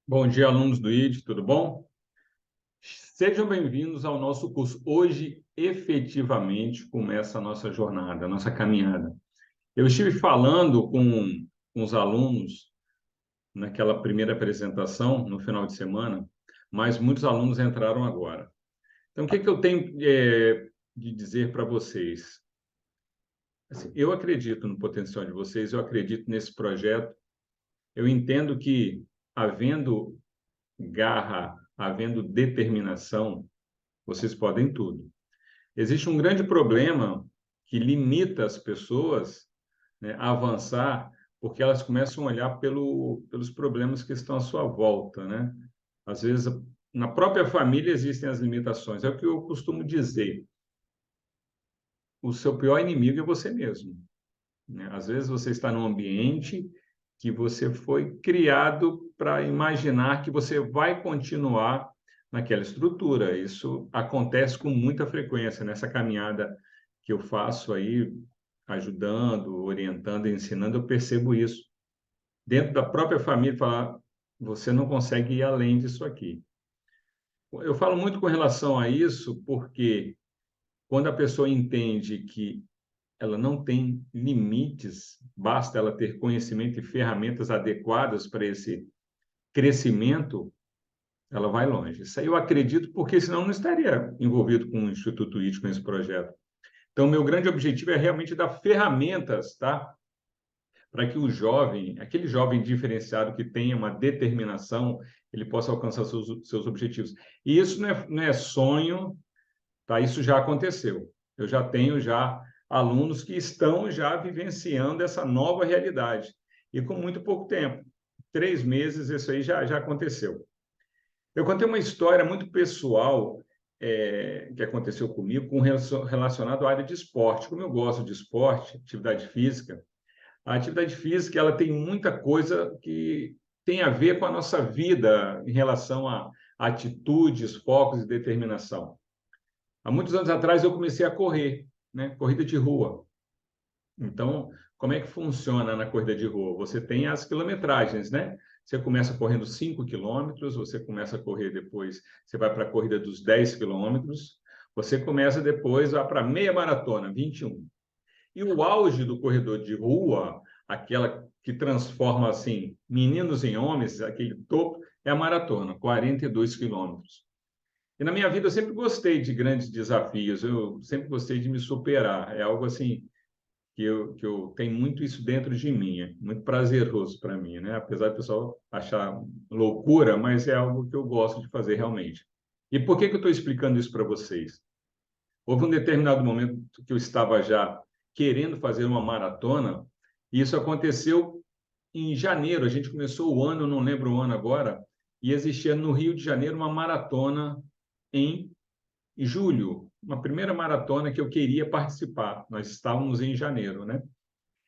Bom dia, alunos do ID, tudo bom? Sejam bem-vindos ao nosso curso. Hoje, efetivamente, começa a nossa jornada, a nossa caminhada. Eu estive falando com os alunos naquela primeira apresentação, no final de semana, mas muitos alunos entraram agora. Então, o que que eu tenho de dizer para vocês? Assim, eu acredito no potencial de vocês, eu acredito nesse projeto, eu entendo que, havendo garra, havendo determinação, vocês podem tudo. Existe um grande problema que limita as pessoas, né, a avançar, porque elas começam a olhar pelos problemas que estão à sua volta, né? Às vezes, na própria família existem as limitações. É o que eu costumo dizer. O seu pior inimigo é você mesmo, né? Às vezes você está num ambiente que você foi criado para imaginar que você vai continuar naquela estrutura. Isso acontece com muita frequência nessa caminhada que eu faço aí, ajudando, orientando, ensinando, eu percebo isso. Dentro da própria família, falar, você não consegue ir além disso aqui. Eu falo muito com relação a isso, porque quando a pessoa entende que ela não tem limites, basta ela ter conhecimento e ferramentas adequadas para esse crescimento, ela vai longe. Isso aí eu acredito, porque senão eu não estaria envolvido com o Instituto IT, com esse projeto. Então, meu grande objetivo é realmente dar ferramentas, tá? Para que o jovem, aquele jovem diferenciado que tenha uma determinação, ele possa alcançar seus objetivos. E isso não é sonho, tá? Isso já aconteceu. Eu já tenho alunos que estão já vivenciando essa nova realidade. E com muito pouco tempo. 3 meses, isso aí já aconteceu. Eu contei uma história muito pessoal que aconteceu comigo, relacionado à área de esporte. Como eu gosto de esporte, atividade física, a atividade física ela tem muita coisa que tem a ver com a nossa vida em relação a atitudes, focos e determinação. Há muitos anos atrás eu comecei a correr, né? Corrida de rua. Então, como é que funciona na corrida de rua? Você tem as quilometragens, né? Você começa correndo 5 quilômetros, você começa a correr depois, você vai para a corrida dos 10 quilômetros, você começa depois, vai para meia maratona, 21. E o auge do corredor de rua, aquela que transforma assim meninos em homens, aquele topo, é a maratona, 42 quilômetros. E na minha vida eu sempre gostei de grandes desafios, eu sempre gostei de me superar. É algo assim que eu tenho muito isso dentro de mim, é muito prazeroso para mim, né? Apesar do pessoal achar loucura, mas é algo que eu gosto de fazer realmente. E por que que eu estou explicando isso para vocês? Houve um determinado momento que eu estava já querendo fazer uma maratona, e isso aconteceu em janeiro. A gente começou o ano, não lembro o ano agora, e existia no Rio de Janeiro uma maratona em julho, uma primeira maratona que eu queria participar. Nós estávamos em janeiro, né?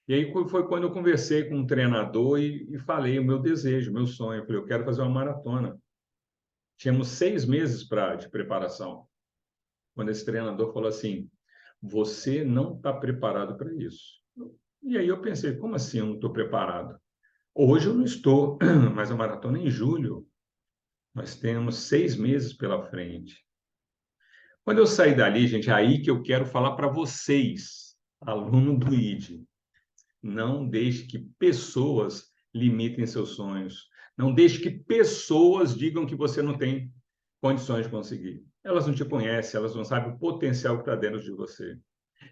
E aí foi quando eu conversei com um treinador e falei o meu desejo, o meu sonho. Eu falei, eu quero fazer uma maratona. Tínhamos 6 meses de preparação. Quando esse treinador falou assim, você não está preparado para isso. E aí eu pensei, como assim eu não estou preparado? Hoje eu não estou, mas a maratona é em julho. Nós temos 6 meses pela frente. Quando eu sair dali, gente, é aí que eu quero falar para vocês, aluno do ID. Não deixe que pessoas limitem seus sonhos. Não deixe que pessoas digam que você não tem condições de conseguir. Elas não te conhecem, elas não sabem o potencial que está dentro de você.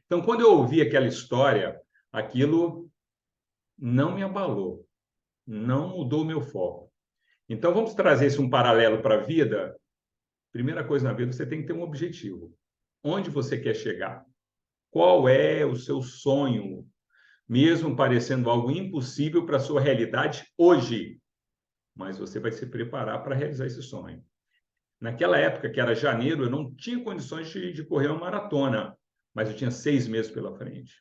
Então, quando eu ouvi aquela história, aquilo não me abalou, não mudou o meu foco. Então, vamos trazer isso um paralelo para a vida. Primeira coisa na vida, você tem que ter um objetivo. Onde você quer chegar? Qual é o seu sonho? Mesmo parecendo algo impossível para a sua realidade hoje, mas você vai se preparar para realizar esse sonho. Naquela época, que era janeiro, eu não tinha condições de correr uma maratona, mas eu tinha 6 meses pela frente.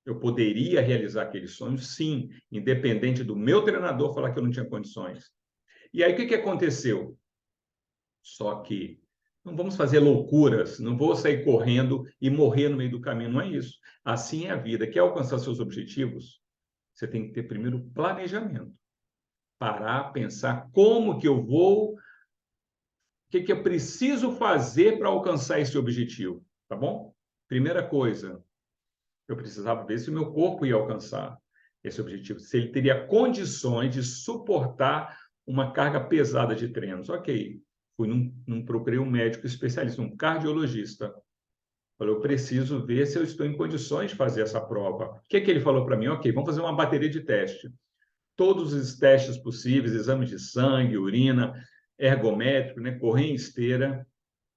Eu poderia realizar aquele sonho, sim, independente do meu treinador falar que eu não tinha condições. E aí, o que que aconteceu? Só que não vamos fazer loucuras, não vou sair correndo e morrer no meio do caminho, não é isso. Assim é a vida. Quer alcançar seus objetivos? Você tem que ter primeiro planejamento. parar, pensar como que eu vou, o que eu preciso fazer para alcançar esse objetivo, tá bom? Primeira coisa, eu precisava ver se o meu corpo ia alcançar esse objetivo, se ele teria condições de suportar uma carga pesada de treinos. Ok, procurei um médico especialista, um cardiologista. Falei, eu preciso ver se eu estou em condições de fazer essa prova. O que ele falou para mim? Ok, vamos fazer uma bateria de teste. Todos os testes possíveis, exames de sangue, urina, ergométrico, né, correr em esteira.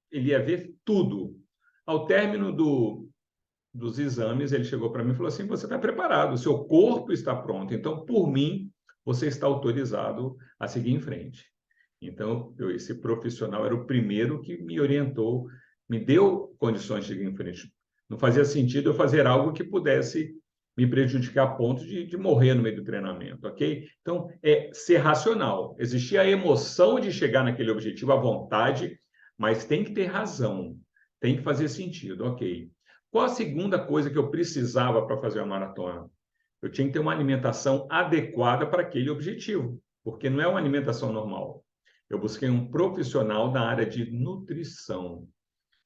Ele ia ver tudo. Ao término dos exames, ele chegou para mim e falou assim, você está preparado, o seu corpo está pronto, então, por mim, você está autorizado a seguir em frente. Então, esse profissional era o primeiro que me orientou, me deu condições de seguir em frente. Não fazia sentido eu fazer algo que pudesse me prejudicar a ponto de morrer no meio do treinamento, ok? Então, é ser racional. Existia a emoção de chegar naquele objetivo, a vontade, mas tem que ter razão, tem que fazer sentido, ok? Qual a segunda coisa que eu precisava para fazer a maratona? Eu tinha que ter uma alimentação adequada para aquele objetivo, porque não é uma alimentação normal. Eu busquei um profissional na área de nutrição.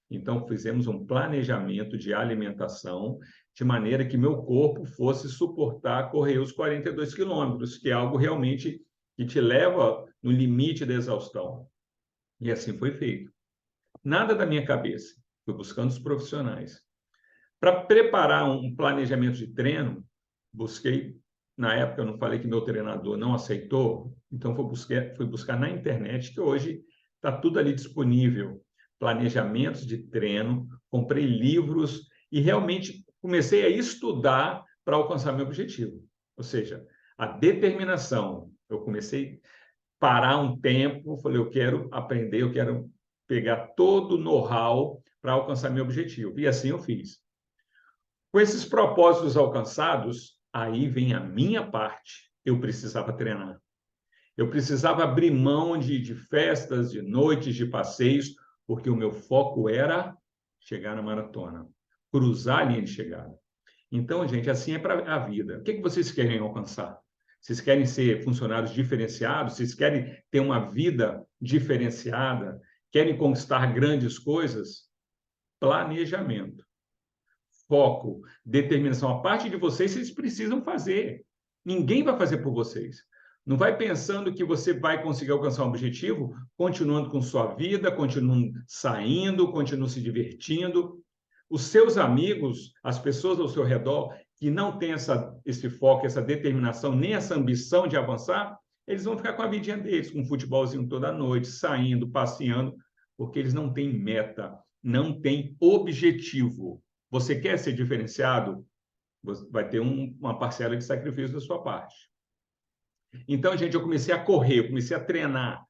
Então, fizemos um planejamento de alimentação de maneira que meu corpo fosse suportar correr os 42 quilômetros, que é algo realmente que te leva no limite da exaustão. E assim foi feito. Nada da minha cabeça. Fui buscando os profissionais. Para preparar um planejamento de treino, busquei, na época eu não falei que meu treinador não aceitou, então fui buscar na internet, que hoje está tudo ali disponível, planejamentos de treino, comprei livros e realmente comecei a estudar para alcançar meu objetivo. Ou seja, a determinação. Eu comecei a parar um tempo, falei, eu quero aprender, eu quero pegar todo o know-how para alcançar meu objetivo. E assim eu fiz. Com esses propósitos alcançados, aí vem a minha parte. Eu precisava treinar. Eu precisava abrir mão de festas, de noites, de passeios, porque o meu foco era chegar na maratona, cruzar a linha de chegada. Então, gente, assim é para a vida. O que vocês querem alcançar? Vocês querem ser funcionários diferenciados? Vocês querem ter uma vida diferenciada? Querem conquistar grandes coisas? Planejamento, foco, determinação. A parte de vocês, vocês precisam fazer. Ninguém vai fazer por vocês. Não vai pensando que você vai conseguir alcançar um objetivo continuando com sua vida, continuando saindo, continuando se divertindo. Os seus amigos, as pessoas ao seu redor que não têm esse foco, essa determinação, nem essa ambição de avançar, eles vão ficar com a vidinha deles, com um futebolzinho toda noite, saindo, passeando, porque eles não têm meta, não têm objetivo. Você quer ser diferenciado? Vai ter uma parcela de sacrifício da sua parte. Então, gente, eu comecei a correr, eu comecei a treinar,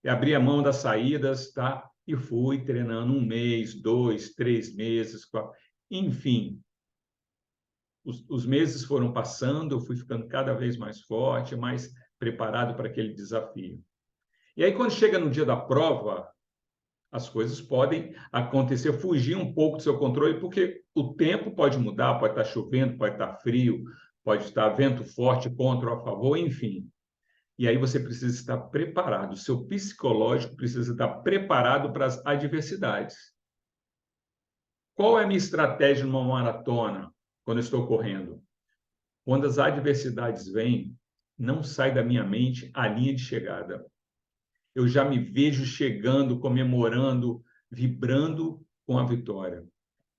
abri a mão das saídas, tá? E fui treinando 1 mês, 2, 3 meses, 4. Enfim, os meses foram passando, eu fui ficando cada vez mais forte, mais preparado para aquele desafio. E aí, quando chega no dia da prova, as coisas podem acontecer, fugir um pouco do seu controle, porque o tempo pode mudar, pode estar chovendo, pode estar frio, pode estar vento forte contra ou a favor, enfim. E aí você precisa estar preparado, o seu psicológico precisa estar preparado para as adversidades. Qual é a minha estratégia numa maratona, quando eu estou correndo? Quando as adversidades vêm, não sai da minha mente a linha de chegada. Eu já me vejo chegando, comemorando, vibrando com a vitória.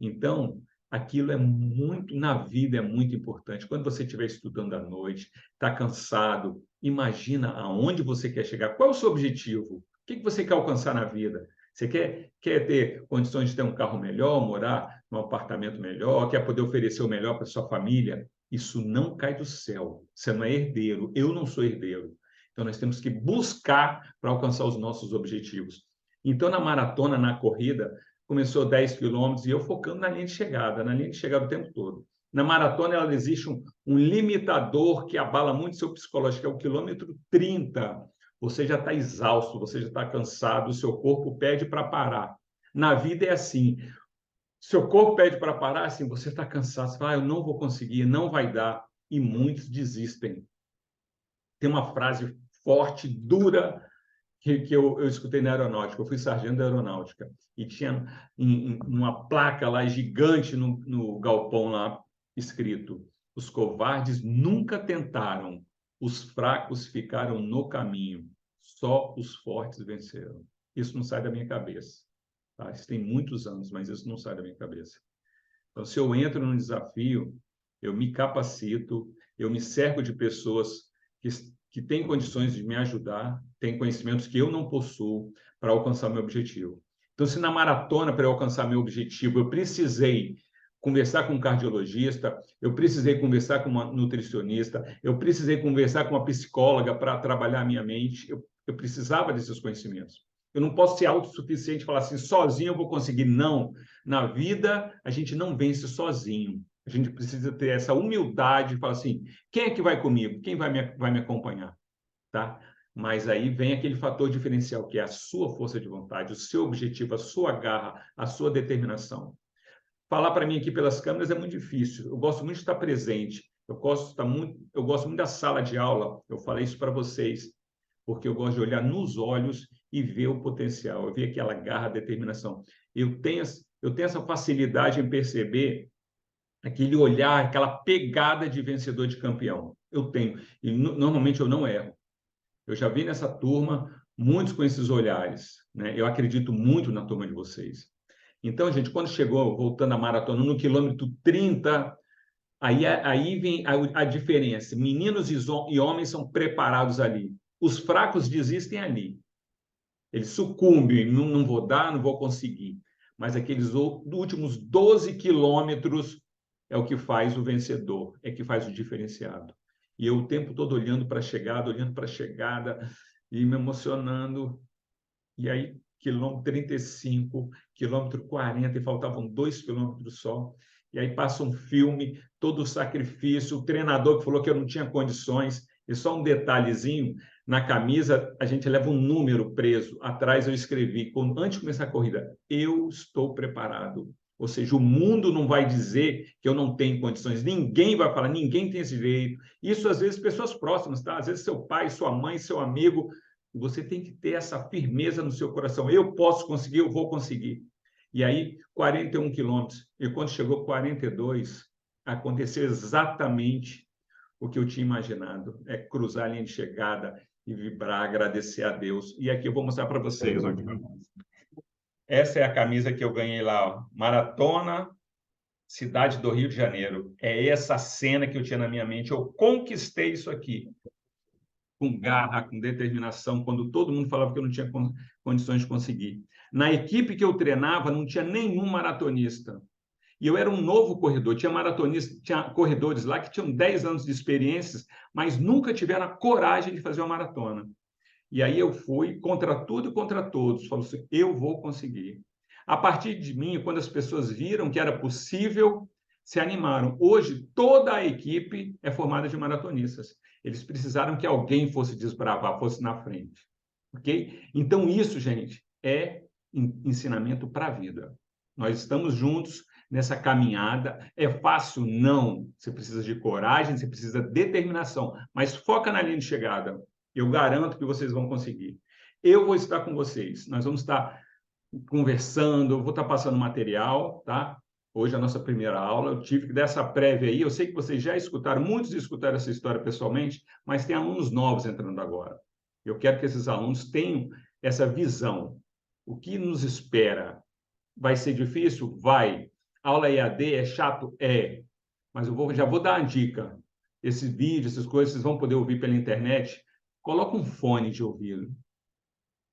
Então, aquilo é muito, na vida é muito importante. Quando você estiver estudando à noite, está cansado, imagina aonde você quer chegar. Qual é o seu objetivo? O que você quer alcançar na vida? Você quer ter condições de ter um carro melhor, morar num apartamento melhor, quer poder oferecer o melhor para sua família? Isso não cai do céu. Você não é herdeiro. Eu não sou herdeiro. Então, nós temos que buscar para alcançar os nossos objetivos. Então, na maratona, na corrida, começou 10 quilômetros e eu focando na linha de chegada o tempo todo. Na maratona, ela existe um limitador que abala muito seu psicológico, que é o quilômetro 30. Você já está exausto, você já está cansado, o seu corpo pede para parar. Na vida é assim. Seu corpo pede para parar, assim, você está cansado, você fala, eu não vou conseguir, não vai dar. E muitos desistem. Tem uma frase forte, dura, que eu escutei na aeronáutica. Eu fui sargento da aeronáutica e tinha uma placa lá gigante no galpão lá escrito: os covardes nunca tentaram, os fracos ficaram no caminho, só os fortes venceram. Isso não sai da minha cabeça. Tá? Isso tem muitos anos, mas isso não sai da minha cabeça. Então, se eu entro num desafio, eu me capacito, eu me cerco de pessoas que têm condições de me ajudar, têm conhecimentos que eu não possuo para alcançar meu objetivo. Então, se na maratona, para eu alcançar meu objetivo, eu precisei conversar com um cardiologista, eu precisei conversar com uma nutricionista, eu precisei conversar com uma psicóloga para trabalhar a minha mente, eu precisava desses conhecimentos. Eu não posso ser autossuficiente e falar assim, sozinho eu vou conseguir. Não. Na vida, a gente não vence sozinho. A gente precisa ter essa humildade e falar assim, quem é que vai comigo? Quem vai me acompanhar? Tá? Mas aí vem aquele fator diferencial, que é a sua força de vontade, o seu objetivo, a sua garra, a sua determinação. Falar para mim aqui pelas câmeras é muito difícil. Eu gosto muito de estar presente. Eu gosto muito da sala de aula. Eu falei isso para vocês, porque eu gosto de olhar nos olhos e ver o potencial, eu ver aquela garra, determinação. Eu tenho essa facilidade em perceber aquele olhar, aquela pegada de vencedor, de campeão. Eu tenho. E normalmente eu não erro. Eu já vi nessa turma muitos com esses olhares, né? Eu acredito muito na turma de vocês. Então, gente, quando chegou, voltando à maratona, no quilômetro 30, aí vem a diferença. Meninos e homens são preparados ali. Os fracos desistem ali. Eles sucumbem, não vou dar, não vou conseguir. Mas aqueles últimos 12 quilômetros é o que faz o vencedor, é que faz o diferenciado. E eu o tempo todo olhando para a chegada, e me emocionando. E aí, quilômetro 35, quilômetro 40, e faltavam 2 quilômetros só. E aí passa um filme, todo o sacrifício, o treinador que falou que eu não tinha condições. E só um detalhezinho, na camisa a gente leva um número preso. Atrás eu escrevi, antes de começar a corrida, eu estou preparado. Ou seja, o mundo não vai dizer que eu não tenho condições. Ninguém vai falar, ninguém tem esse direito. Isso, às vezes, pessoas próximas, tá? Às vezes, seu pai, sua mãe, seu amigo. Você tem que ter essa firmeza no seu coração. Eu posso conseguir, eu vou conseguir. E aí, 41 quilômetros. E quando chegou 42, aconteceu exatamente o que eu tinha imaginado. É cruzar a linha de chegada e vibrar, agradecer a Deus. E aqui eu vou mostrar para vocês. Ó. Essa é a camisa que eu ganhei lá. Ó. Maratona, cidade do Rio de Janeiro. É essa cena que eu tinha na minha mente. Eu conquistei isso aqui. Com garra, com determinação, quando todo mundo falava que eu não tinha condições de conseguir. Na equipe que eu treinava, não tinha nenhum maratonista. E eu era um novo corredor. Tinha maratonistas, tinha corredores lá que tinham 10 anos de experiências, mas nunca tiveram a coragem de fazer uma maratona. E aí eu fui contra tudo e contra todos. Falei assim, eu vou conseguir. A partir de mim, quando as pessoas viram que era possível, se animaram. Hoje, toda a equipe é formada de maratonistas. Eles precisaram que alguém fosse desbravar, fosse na frente. Ok? Então, isso, gente, é ensinamento para a vida. Nós estamos juntos nessa caminhada. É fácil? Não. Você precisa de coragem, você precisa de determinação. Mas foca na linha de chegada. Eu garanto que vocês vão conseguir. Eu vou estar com vocês. Nós vamos estar conversando, eu vou estar passando material, tá? Hoje é a nossa primeira aula, eu tive que dar essa prévia aí, eu sei que vocês já escutaram, muitos escutaram essa história pessoalmente, mas tem alunos novos entrando agora. Eu quero que esses alunos tenham essa visão. O que nos espera? Vai ser difícil? Vai. Aula EAD é chato? É. Mas já vou dar uma dica. Esse vídeo, essas coisas, vocês vão poder ouvir pela internet. Coloca um fone de ouvido.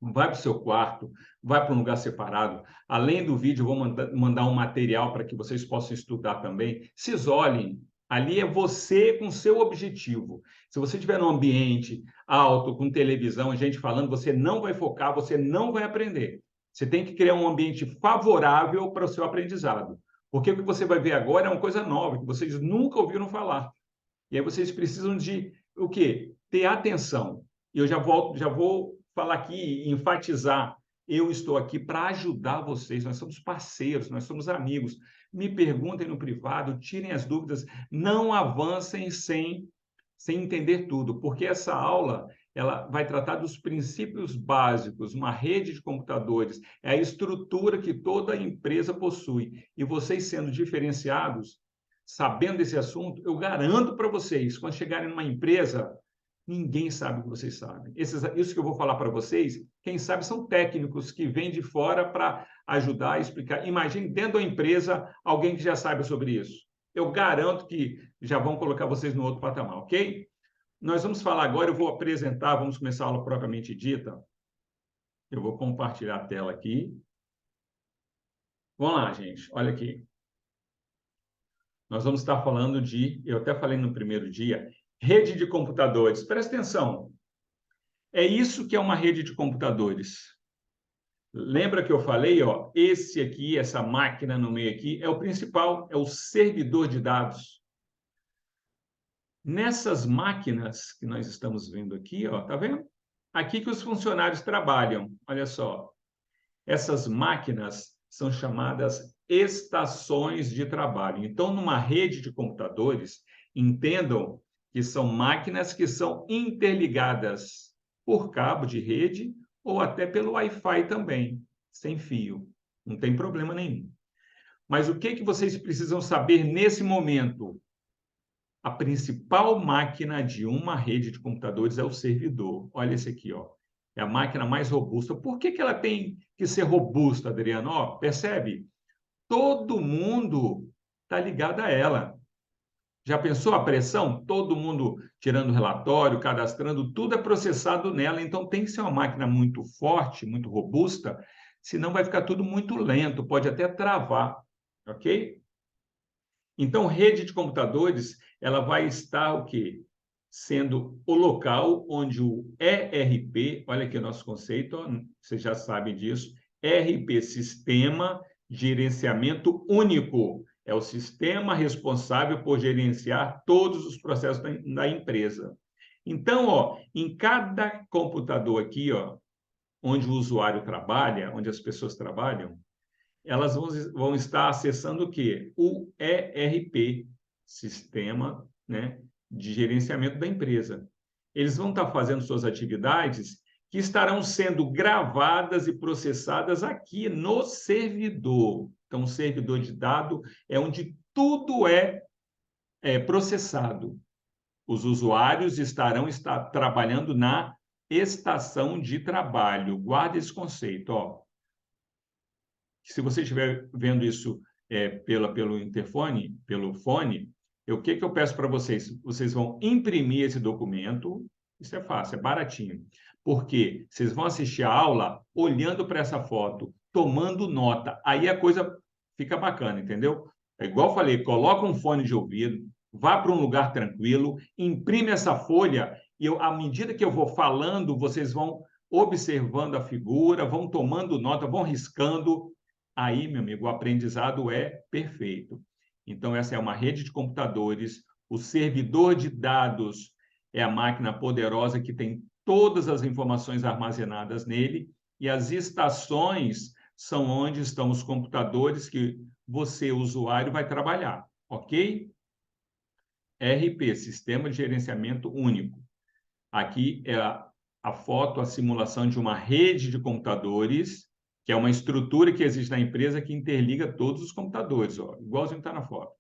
Vai para o seu quarto, vai para um lugar separado. Além do vídeo, eu vou mandar um material para que vocês possam estudar também. Se isolem. Ali é você com seu objetivo. Se você estiver num ambiente alto, com televisão, gente falando, você não vai focar, você não vai aprender. Você tem que criar um ambiente favorável para o seu aprendizado. Porque o que você vai ver agora é uma coisa nova, que vocês nunca ouviram falar. E aí vocês precisam de o quê? Ter atenção. E eu já vou falar aqui e enfatizar. Eu estou aqui para ajudar vocês. Nós somos parceiros, nós somos amigos. Me perguntem no privado, tirem as dúvidas. Não avancem sem entender tudo, porque essa aula ela vai tratar dos princípios básicos, uma rede de computadores, é a estrutura que toda empresa possui. E vocês sendo diferenciados, sabendo desse assunto, eu garanto para vocês, quando chegarem numa empresa, ninguém sabe o que vocês sabem. Isso que eu vou falar para vocês, quem sabe são técnicos que vêm de fora para ajudar a explicar. Imagine dentro da empresa alguém que já saiba sobre isso. Eu garanto que já vão colocar vocês no outro patamar, ok? Nós vamos falar agora, eu vou apresentar, vamos começar a aula propriamente dita. Eu vou compartilhar a tela aqui. Vamos lá, gente, olha aqui. Nós vamos estar falando eu até falei no primeiro dia, rede de computadores. Presta atenção. É isso que é uma rede de computadores. Lembra que eu falei, ó, esse aqui, essa máquina no meio aqui, é o principal, é o servidor de dados. Nessas máquinas que nós estamos vendo aqui, ó, tá vendo? Aqui que os funcionários trabalham, olha só. Essas máquinas são chamadas estações de trabalho. Então, numa rede de computadores, entendam que são máquinas que são interligadas por cabo de rede ou até pelo Wi-Fi também, sem fio. Não tem problema nenhum. Mas o que vocês precisam saber nesse momento? A principal máquina de uma rede de computadores é o servidor. Olha esse aqui, ó. É a máquina mais robusta. Por que ela tem que ser robusta, Adriano? Ó, percebe? Todo mundo está ligado a ela. Já pensou a pressão? Todo mundo tirando relatório, cadastrando, tudo é processado nela. Então tem que ser uma máquina muito forte, muito robusta, senão vai ficar tudo muito lento, pode até travar, ok? Então, rede de computadores, ela vai estar o quê? Sendo o local onde o ERP, olha aqui o nosso conceito, ó, vocês já sabem disso, ERP, Sistema Gerenciamento Único, é o sistema responsável por gerenciar todos os processos da empresa. Então, ó, em cada computador aqui, ó, onde o usuário trabalha, onde as pessoas trabalham, elas vão estar acessando o quê? O ERP, Sistema, né, de Gerenciamento da Empresa. Eles vão estar fazendo suas atividades que estarão sendo gravadas e processadas aqui no servidor. Então, o servidor de dado é onde tudo é processado. Os usuários estarão trabalhando na estação de trabalho. Guarda esse conceito, ó. Se você estiver vendo isso pelo interfone, pelo fone, o que eu peço para vocês? Vocês vão imprimir esse documento, isso é fácil, é baratinho, porque vocês vão assistir a aula olhando para essa foto, tomando nota, aí a coisa fica bacana, entendeu? É igual eu falei, coloca um fone de ouvido, vá para um lugar tranquilo, imprime essa folha e à medida que eu vou falando, vocês vão observando a figura, vão tomando nota, vão riscando. Aí, meu amigo, o aprendizado é perfeito. Então, essa é uma rede de computadores. O servidor de dados é a máquina poderosa que tem todas as informações armazenadas nele. E as estações são onde estão os computadores que você, usuário, vai trabalhar. Ok? RP, Sistema de Gerenciamento Único. Aqui é a foto, a simulação de uma rede de computadores, que é uma estrutura que existe na empresa que interliga todos os computadores, ó, igualzinho está na foto.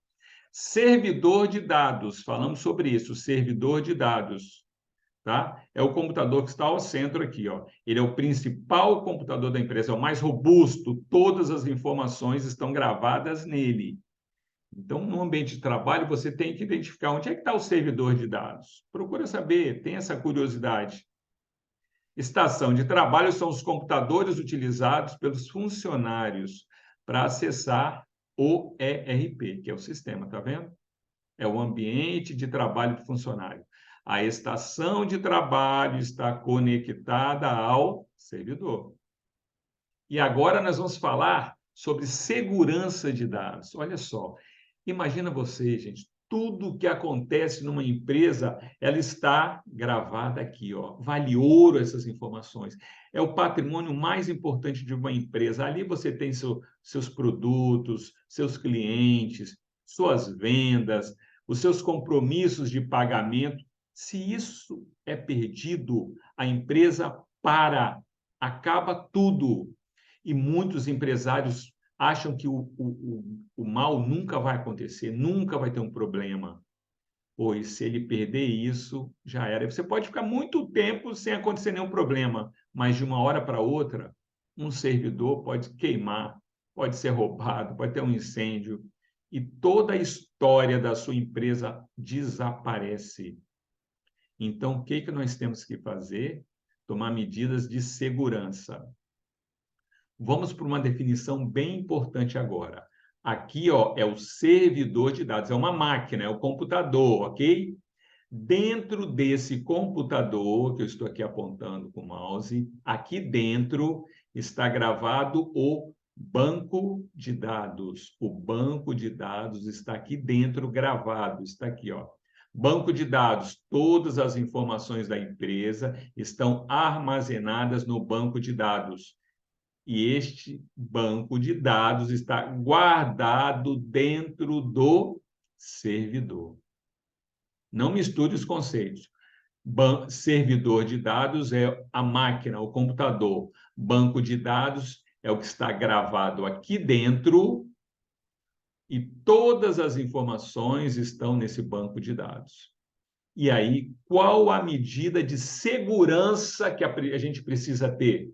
Servidor de dados, falamos sobre isso, servidor de dados, tá? É o computador que está ao centro aqui, ó. Ele é o principal computador da empresa, é o mais robusto, todas as informações estão gravadas nele. Então, no ambiente de trabalho, você tem que identificar onde é que está o servidor de dados. Procura saber, tem essa curiosidade. Estação de trabalho são os computadores utilizados pelos funcionários para acessar o ERP, que é o sistema, tá vendo? É o ambiente de trabalho do funcionário. A estação de trabalho está conectada ao servidor. E agora nós vamos falar sobre segurança de dados. Olha só, imagina você, gente, tudo que acontece numa empresa, ela está gravada aqui, ó. Vale ouro essas informações. É o patrimônio mais importante de uma empresa. Ali você tem seus produtos, seus clientes, suas vendas, os seus compromissos de pagamento. Se isso é perdido, a empresa para, acaba tudo. E muitos empresários acham que o mal nunca vai acontecer, nunca vai ter um problema. Pois se ele perder isso, já era. Você pode ficar muito tempo sem acontecer nenhum problema, mas de uma hora para outra, um servidor pode queimar, pode ser roubado, pode ter um incêndio, e toda a história da sua empresa desaparece. Então, o que que nós temos que fazer? Tomar medidas de segurança. Vamos para uma definição bem importante agora. Aqui, ó, é o servidor de dados, é uma máquina, é o computador, ok? Dentro desse computador, que eu estou aqui apontando com o mouse, aqui dentro está gravado o banco de dados. O banco de dados está aqui dentro gravado, está aqui, ó. Banco de dados, todas as informações da empresa estão armazenadas no banco de dados. E este banco de dados está guardado dentro do servidor. Não misture os conceitos. Servidor de dados é a máquina, o computador. Banco de dados é o que está gravado aqui dentro e todas as informações estão nesse banco de dados. E aí, qual a medida de segurança que a gente precisa ter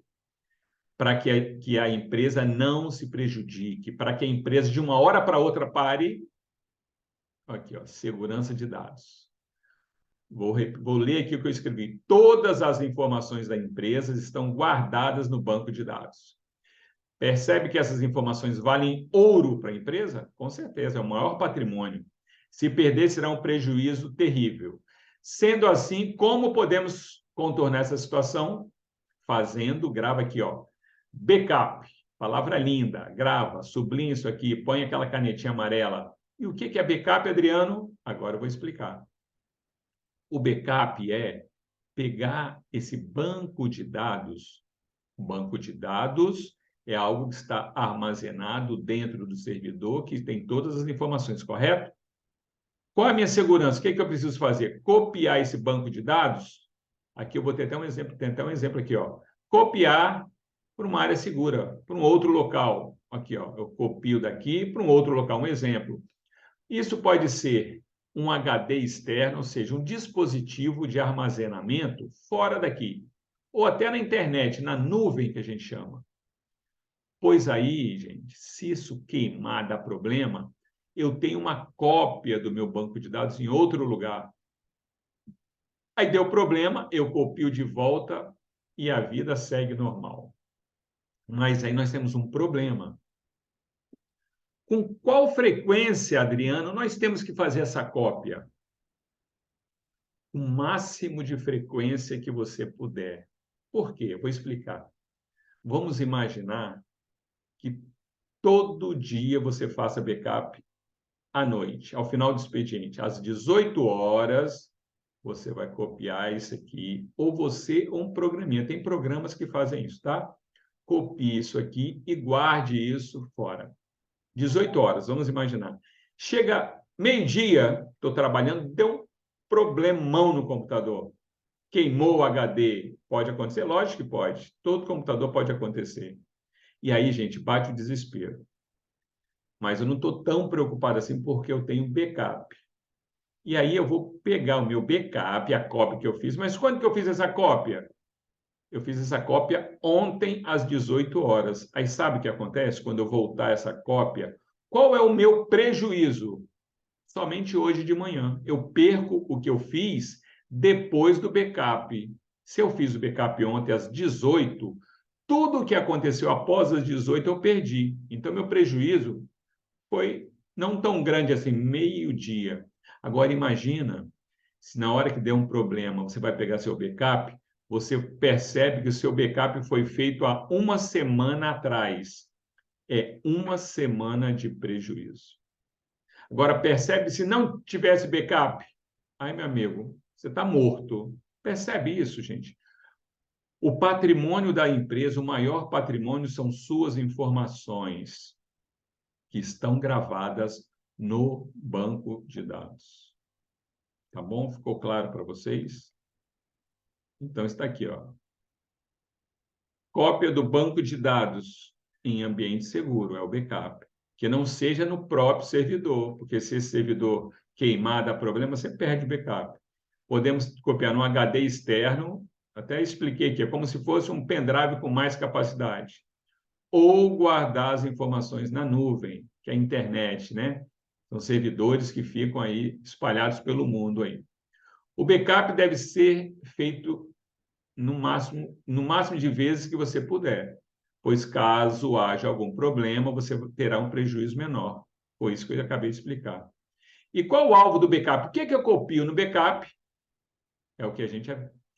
para que a empresa não se prejudique, para que a empresa de uma hora para outra pare? Aqui, ó, segurança de dados. Vou ler aqui o que eu escrevi. Todas as informações da empresa estão guardadas no banco de dados. Percebe que essas informações valem ouro para a empresa? Com certeza, é o maior patrimônio. Se perder, será um prejuízo terrível. Sendo assim, como podemos contornar essa situação? Grava aqui, ó, backup, palavra linda, grava, sublinha isso aqui, põe aquela canetinha amarela. E o que é backup, Adriano? Agora eu vou explicar. O backup é pegar esse banco de dados. O banco de dados é algo que está armazenado dentro do servidor, que tem todas as informações, correto? Qual é a minha segurança? O que eu preciso fazer? Copiar esse banco de dados. Aqui eu vou ter até um exemplo, tem até um exemplo aqui, ó. Copiar para uma área segura, para um outro local. Aqui, ó, eu copio daqui para um outro local, um exemplo. Isso pode ser um HD externo, ou seja, um dispositivo de armazenamento fora daqui, ou até na internet, na nuvem que a gente chama. Pois aí, gente, se isso queimar, dá problema, eu tenho uma cópia do meu banco de dados em outro lugar. Aí deu problema, eu copio de volta e a vida segue normal. Mas aí nós temos um problema. Com qual frequência, Adriano, nós temos que fazer essa cópia? O máximo de frequência que você puder. Por quê? Eu vou explicar. Vamos imaginar que todo dia você faça backup à noite, ao final do expediente, às 18 horas, você vai copiar isso aqui, ou você ou um programinha. Tem programas que fazem isso, tá? Copie isso aqui e guarde isso fora. 18 horas, vamos imaginar. Chega meio-dia, estou trabalhando, deu um problemão no computador. Queimou o HD. Pode acontecer? Lógico que pode. Todo computador pode acontecer. E aí, gente, bate o desespero. Mas eu não estou tão preocupado assim porque eu tenho backup. E aí eu vou pegar o meu backup, a cópia que eu fiz. Mas quando que eu fiz essa cópia? Eu fiz essa cópia ontem às 18 horas. Aí sabe o que acontece quando eu voltar essa cópia? Qual é o meu prejuízo? Somente hoje de manhã. Eu perco o que eu fiz depois do backup. Se eu fiz o backup ontem às 18, tudo o que aconteceu após as 18 eu perdi. Então, meu prejuízo foi não tão grande assim, meio-dia. Agora, imagina se na hora que der um problema você vai pegar seu backup, você percebe que o seu backup foi feito há uma semana atrás. É uma semana de prejuízo. Agora, percebe se não tivesse backup? Ai, meu amigo, você está morto. Percebe isso, gente? O patrimônio da empresa, o maior patrimônio são suas informações que estão gravadas no banco de dados. Tá bom? Ficou claro para vocês? Então, está aqui, ó. Cópia do banco de dados em ambiente seguro, é o backup. Que não seja no próprio servidor, porque se esse servidor queimar, dá problema, você perde o backup. Podemos copiar no HD externo, até expliquei que é como se fosse um pendrive com mais capacidade. Ou guardar as informações na nuvem, que é a internet, né? São servidores que ficam aí espalhados pelo mundo aí. O backup deve ser feito no máximo de vezes que você puder, pois caso haja algum problema, você terá um prejuízo menor. Foi isso que eu acabei de explicar. E qual o alvo do backup? O que é que eu copio no backup? É o que a gente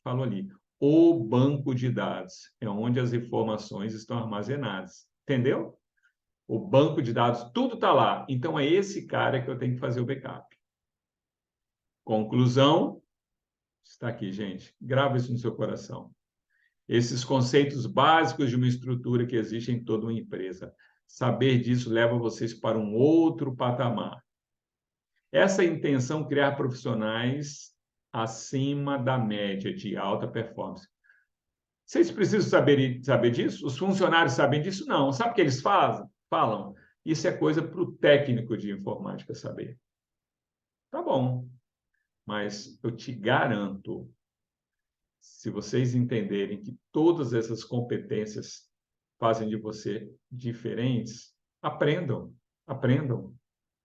falou ali. O banco de dados é onde as informações estão armazenadas. Entendeu? O banco de dados, tudo está lá. Então, é esse cara que eu tenho que fazer o backup. Conclusão, está aqui, gente. Grava isso no seu coração. Esses conceitos básicos de uma estrutura que existe em toda uma empresa. Saber disso leva vocês para um outro patamar. Essa intenção criar profissionais acima da média de alta performance. Vocês precisam saber disso? Os funcionários sabem disso? Não. Sabe o que eles falam? Isso é coisa para o técnico de informática saber. Tá bom, mas eu te garanto, se vocês entenderem que todas essas competências fazem de você diferentes, aprendam, aprendam.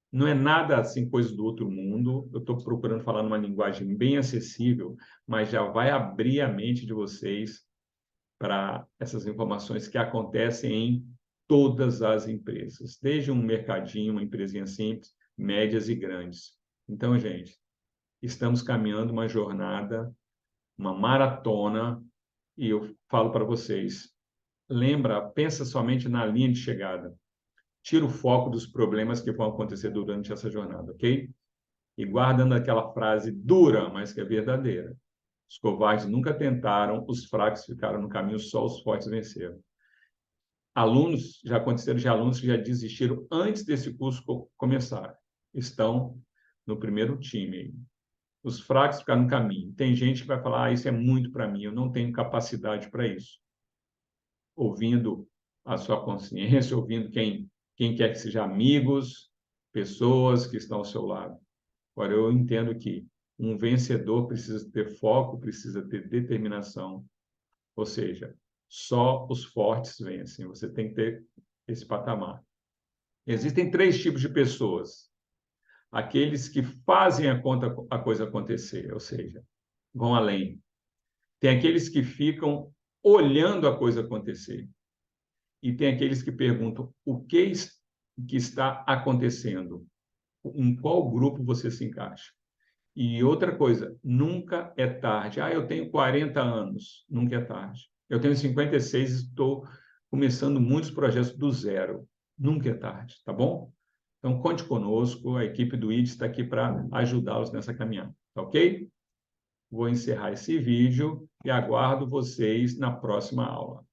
Não é nada assim coisa do outro mundo. Eu estou procurando falar numa linguagem bem acessível, mas já vai abrir a mente de vocês para essas informações que acontecem em todas as empresas, desde um mercadinho, uma empresinha simples, médias e grandes. Então, gente, estamos caminhando uma jornada, uma maratona, e eu falo para vocês, lembra, pensa somente na linha de chegada. Tira o foco dos problemas que vão acontecer durante essa jornada, ok? E guardando aquela frase dura, mas que é verdadeira. Os covardes nunca tentaram, os fracos ficaram no caminho, só os fortes venceram. Alunos, já aconteceram de alunos que já desistiram antes desse curso começar. Estão no primeiro time. Os fracos ficaram no caminho. Tem gente que vai falar, isso é muito para mim, eu não tenho capacidade para isso. Ouvindo a sua consciência, ouvindo quem quer que seja amigos, pessoas que estão ao seu lado. Agora, eu entendo que um vencedor precisa ter foco, precisa ter determinação, ou seja, só os fortes vencem. Você tem que ter esse patamar. Existem 3 tipos de pessoas. Aqueles que fazem a coisa acontecer, ou seja, vão além. Tem aqueles que ficam olhando a coisa acontecer. E tem aqueles que perguntam o que está acontecendo, em qual grupo você se encaixa. E outra coisa, nunca é tarde. Ah, eu tenho 40 anos, nunca é tarde. Eu tenho 56 e estou começando muitos projetos do zero. Nunca é tarde, tá bom? Então, conte conosco, a equipe do ID está aqui para ajudá-los nessa caminhada, tá ok? Vou encerrar esse vídeo e aguardo vocês na próxima aula.